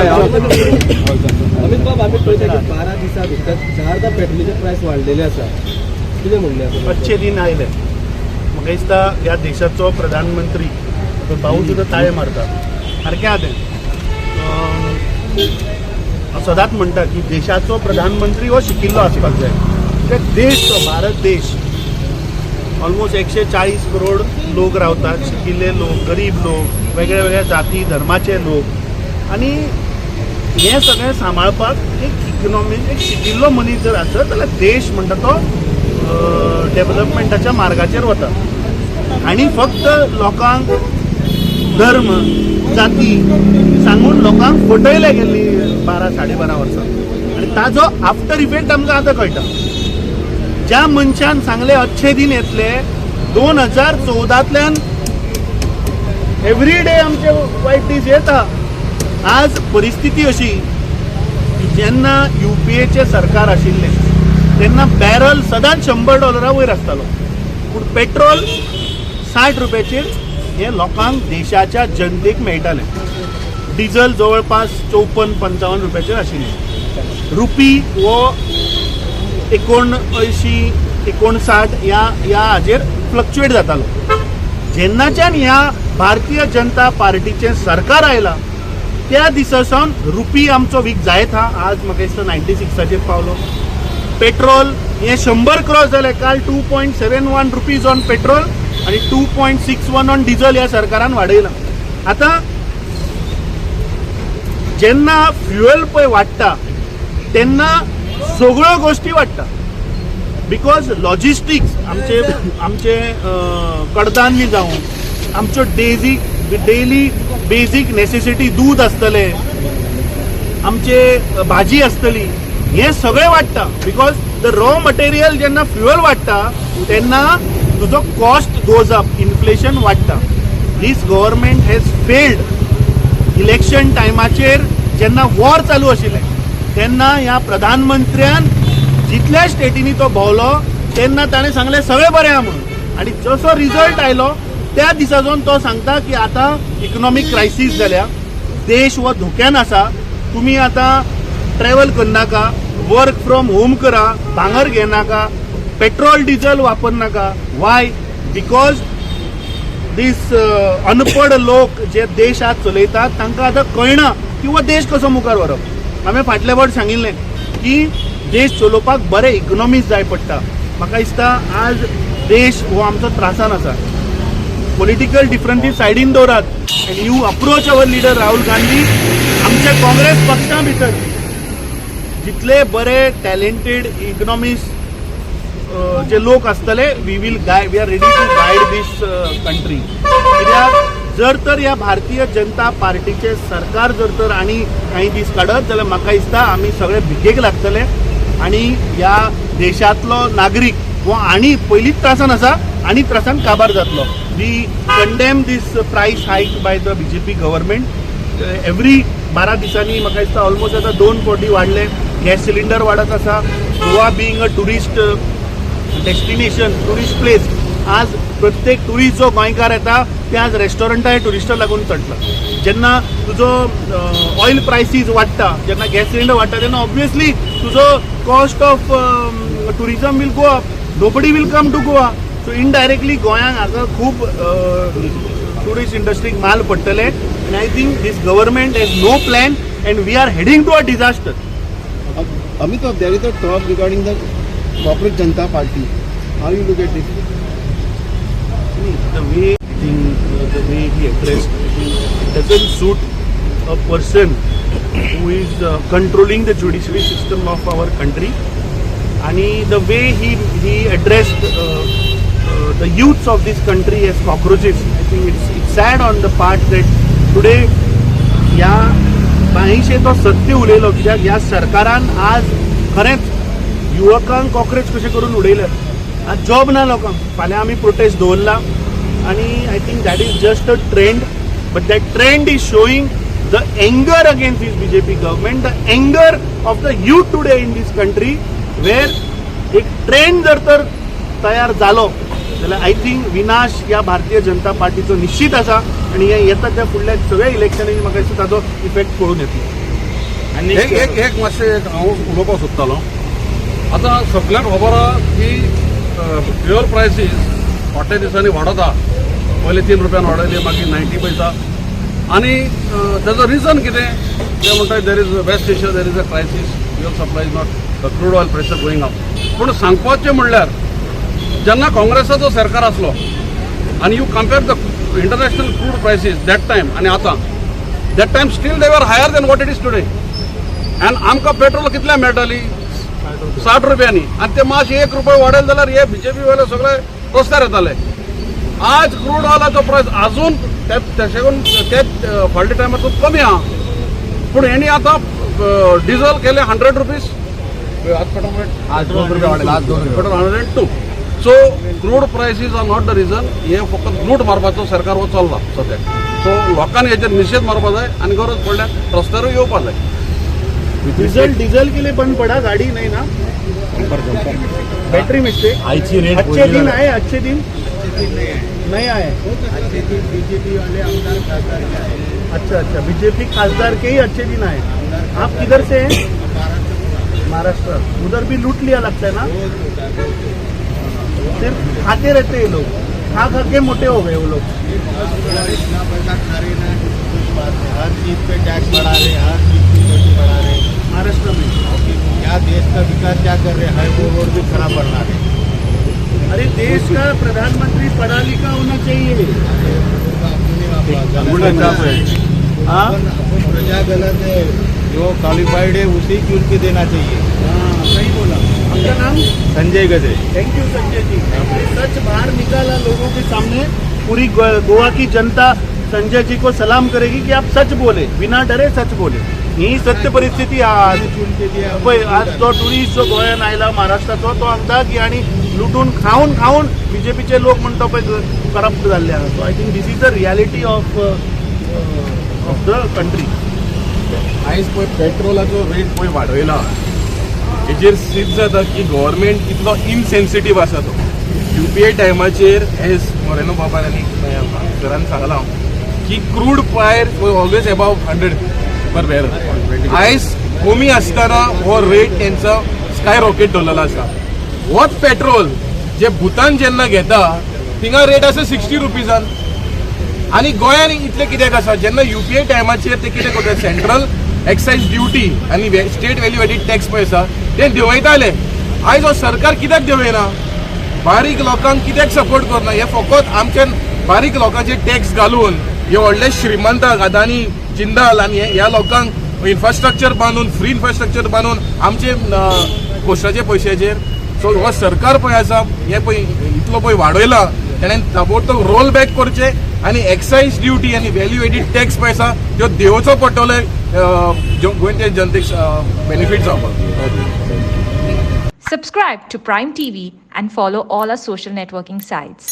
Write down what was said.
अमित बाब आम्ही पळयता की 12 दिसा भितर 4दा पेट्रोलाचे प्रायस वाडलेले आसा, कितें म्हणलें? अच्छे दिन आयले. म्हाका दिसता ह्या देशाचो प्रधानमंत्री भाऊ सुद्दां ताळे मारता. सारकें आहा तें. सदांच म्हणटा की देशाचो प्रधानमंत्री हो शिकिल्लो आसपाक जाय. कित्याक देश तो भारत देश ऑलमोस्ट 140 करोड लोक रावतात. शिकिल्ले लोक, गरीब लोक, वेगळ्या वेगळ्या जाती धर्माचे लोक, आनी हे सगळें सांबाळपाक एक इकॉनॉमी, एक शिकिल्लो मनीस जर आसत जाल्यार देश म्हणटा तो डेव्हलपमेंटाच्या मार्गाचेर वता. आनी फक्त लोकांक धर्म, जाती सांगून लोकांक फटयले गेल्ली 12-12.5 वर्सां. आनी ताजो आफ्टर इफेक्ट आमकां आतां कळटा. ज्या मनशान सांगले अच्छे दिन येतले, 2014तल्यान एवरी डे आमचे वायट दीस येता. आज परिस्थिती अशी की जेन्ना UPAचे सरकार आशिल्ले तेन्ना बॅरल सदांच $100 वयर आसतालो, पूण पेट्रोल 60 रुपयाचेर हे लोकांक, देशाच्या जनतेक मेळटालें. डिझल जवळपास 54-55 रुपयाचेर आशिल्ली. रुपी हो 79-59 ह्या हाजेर फ्लक्च्युएट जातालो. जेन्नाच्यान ह्या भारतीय जनता पार्टीचें सरकार आयला त्या दिसा सावन रुपी आमचो वीक जायत आहा. आज म्हाका दिसता 96चेर पावलो. पेट्रोल हे 100 क्रॉस जालें. काल 2.71 रुपीज ऑन पेट्रोल आनी 2.61 ऑन डिझल ह्या सरकारान वाडयला. आतां जेन्ना फ्युएल पळय वाडटा तेन्ना सगळ्यो गोष्टी वाडटा. बिकॉज लॉजिस्टिक्स आमचे कडधान्य जावं, आमच्यो डेली बेजीक नेसेसिटी, दूध आसतलें, आमचे भाजी आसतली, हे सगळें वाडटा. बिकॉज द रॉ मटेरियल जेन्ना फ्युएल वाडटा तेन्ना तुजो कॉस्ट गोज अप, इन्फ्लेशन वाडटा. This government has failed. Election टायमाचेर जेन्ना वॉर चालू आशिल्लें तेन्ना ह्या प्रधानमंत्र्यान जितल्या स्टेटींनी तो भोंवलो तेन्ना ताणें सांगलें सगळें बरें आहा म्हणून. आनी जसो रिजल्ट आयलो त्या दिसासून तो सांगता की आतां इकॉनॉमीक क्रायसीस जाल्या, देश हो धोक्यान आसा, तुमी आतां ट्रॅव्हल करनाका, वर्क फ्रॉम होम करा, भांगर घेनाका, पेट्रोल डिझल वापरनाका. वाय? बिकॉज दीस अनपड लोक जे देश आज चलयतात तांकां आतां कळना की हो देश कसो मुखार व्हरप. हांवें फाटल्या फावट सांगिल्लें की देश चलोवपाक बरें इकॉनॉमीज जाय पडटा. म्हाका दिसता आज देश हो आमचो त्रासान आसा. पॉलिटिकल डिफरन्सीस सायडीन दवरात end you approach our leader Rahul Gandhi. आमच्या काँग्रेस पक्षा भितर जितले बरे टॅलेंटेड इकॉनॉमिस्ट जे लोक आसतले, we are ready to guide this country. कित्याक जर तर ह्या भारतीय जनता पार्टीचे सरकार जर तर आनी काही दीस काडत जाल्यार म्हाका दिसता आमी सगळे भिकेक लागतले आनी ह्या देशांतलो नागरीक हो आनी पयलींच त्रासान आसा आनी त्रासान काबार जातलो. वी कंडेम दीस प्रायस हायक by the BJP government. Every 12 दिसांनी म्हाका दिसता ऑलमोस्ट आतां 2 फावटी वाडले. गॅस सिलिंडर वाडत आसा. Goa being a tourist destination, tourist place, आज प्रत्येक टुरिस्ट जो गोंयकार येता ते आज रेस्टॉरंटा टुरिस्टाक लागून चडटा. जेन्ना तुजो ऑयल प्रायसीस वाडटा, जेन्ना गॅस सिलिंडर वाडटा तेन्ना ऑब्वियसली तुजो cost of tourism will go up. Nobody will come to Goa. So indirectly गोंयांक हाका खूब टुरिस्ट इंडस्ट्रीक माल पडटले. आनी I think this government has no plan and we are heading to a disaster. Amitabh, there is a talk regarding the corporate Janata Party. How you look at this? The way he addressed, it doesn't suit a person who is controlling the judiciary system of our country. And the way he addressed the youths of this country as cockroaches, I think it's sad on the part that today या बाईशे तो सत्य उलयलो. कित्याक ह्या सरकारान आज खरेंच युवकांक cockroach कशें करून उडयल्यात. आज जॉब ना लोकांक. फाल्यां आमी प्रोटेस्ट दवरला आनी I think that is just a trend. But that trend is showing the anger against this BJP government, the anger of the youth today in this country, where एक ट्रेंड जर तर तयार जालो जाल्यार आय थिंक विनाश ह्या भारतीय जनता पार्टीचो निश्चित आसा. आनी हे येता त्या फुडल्या सगळ्या इलेक्शनांनी म्हाका दिसता ताजो इफेक्ट पळोवन येतलो. एक मातशें हांव उलोवपाक सोदतालो आतां सगळ्यांक खबर आहा की फ्युअल प्रायसीस फाटल्या दिसांनी वाडता. पयलीं 3 रुपयान वाडयली, मागीर 90 पैसा. आनी ताजो रिजन कितें ते म्हणटात there is West Asia there is a crisis, fuel supply is not, crude oil pressure going up. पूण सांगपाचें म्हणल्यार जेन्ना काँग्रेसाचो सरकार आसलो आनी you compare the international crude prices that time आनी आतां, that time still they were higher than what it is today. आनी आमकां पेट्रोल कितल्या मेळटली? 60 रुपयांनी. आनी ते मातशें 1 रुपया वाडयले जाल्यार हे बीजेपी वाले सगळे रस्त्यार येताले. आज क्रूड ऑयलाचो प्रायस अजून ते फाटल्या टायमाचो कमी आहा. पूण हेणी आतां डिझल केले 100 रुपीज, आज 2 रुपया वाडयले, आज 2 रुपया, petrol 102. So crude prices are not the reason. हे फकत लूट मारपाचो सरकार हो चल्ला सद्याक. सो लोकांनी हेचेर निशेध मारपा जाय आनी गरज पडल्यार रस्त्यार येवपा जाय. डीजल के लिए बंद पड़ा, गाड़ी नहीं ना, बैटरी मिस्टेक. अच्छे दिन आए, अच्छे दिन नहीं आए. बीजेपी वाले आमदार खासदार के आए. अच्छा, बीजेपी खासदार के ही अच्छे दिन आए. आप किधर से हैं? महाराष्ट्र. उधर भी लूट लिया लगता है ना. सिर्फ खाते रहते हैं लोग, खा के मोटे हो गए वो लोग. इतना पैसा खा रहे ना, कुछ बात है. हर चीज पे टैक्स बढ़ा रहे, हर चीज की वसूली बढ़ा रहे. महाराष्ट्र में क्या देश का विकास क्या कर रहे हैं? वो रोड भी खराब बना रहे. अरे देश का प्रधानमंत्री पढ़ा लिखा होना चाहिए. हाँ, प्रजा गलत है, जो क्वालिफाइड है उसी चुन के देना चाहिए. सही बोला. आपका नाम? संजय गजे. Thank you Sanjay ji. आपने सच बाहर निकाला लोगों के सामने. पूरी गोवा की जनता संजय जी को सलाम करेगी कि आप सच बोले, बिना डरे सच बोले. ही सत्य परिस्थिती आज. पळय आज जो टुरिस्ट जो गोंयान आयला महाराष्ट्राचो तो सांगता की आणि लुटून खाऊन बीजेपीचे लोक म्हणटा पळय करप्ट जाल्ले आहा. So I think this is the reality of the country. आयज पळय पेट्रोलाचो रेट पळय वाडयला, हेजेर सिद्ध जाता की गव्हर्मेंट कितलो इनसेन्सिटीव आसा तो. UPI टायमाचेर एज मोरेनो बाबान आनी सरान सांगलां की क्रूड प्रायस ऑलवेज अबाव 100 पर बॅरल. आयज कमी आसतना हो रेट तेंचो स्काय रॉकेट दवरलेलो आसा. होच पेट्रोल जे भुतान जेन्ना घेता थिंगा रेट आसा 60 रुपीजान. आनी गोंयान इतले कित्याक आसा, जेन्ना UPI टायमाचेर ते कितें करता, सेंट्रल एक्सायज ड्युटी आनी स्टेट व्हॅल्यू एडीड टॅक्स पळय आसा ते देंवयताले. आयज हो सरकार कित्याक देंवयना? बारीक लोकांक कित्याक सपोर्ट करना? हे फकत आमच्या बारीक लोकांचे टॅक्स घालून हे व्हडले श्रीमंताक अदानी, जिंदाल आनी ह्या लोकांक इन्फ्रास्ट्रक्चर बांदून, फ्री इन्फ्रास्ट्रक्चर बांदून आमचे पोस्टाचे पयशाचेर. सो हो सरकार पळय आसा हे पळय इतलो पळय वाडयला, तेणेन ताबडतोब रोल बॅक करचे आनी एक्सायज ड्युटी आनी व्हॅल्यू एडीड टॅक्स पळय आसा त्यो देंवचो पडटलो गोंयच्या जनतेक बेनिफीट जावपाक. Subscribe to Prime TV and follow all our social networking sites.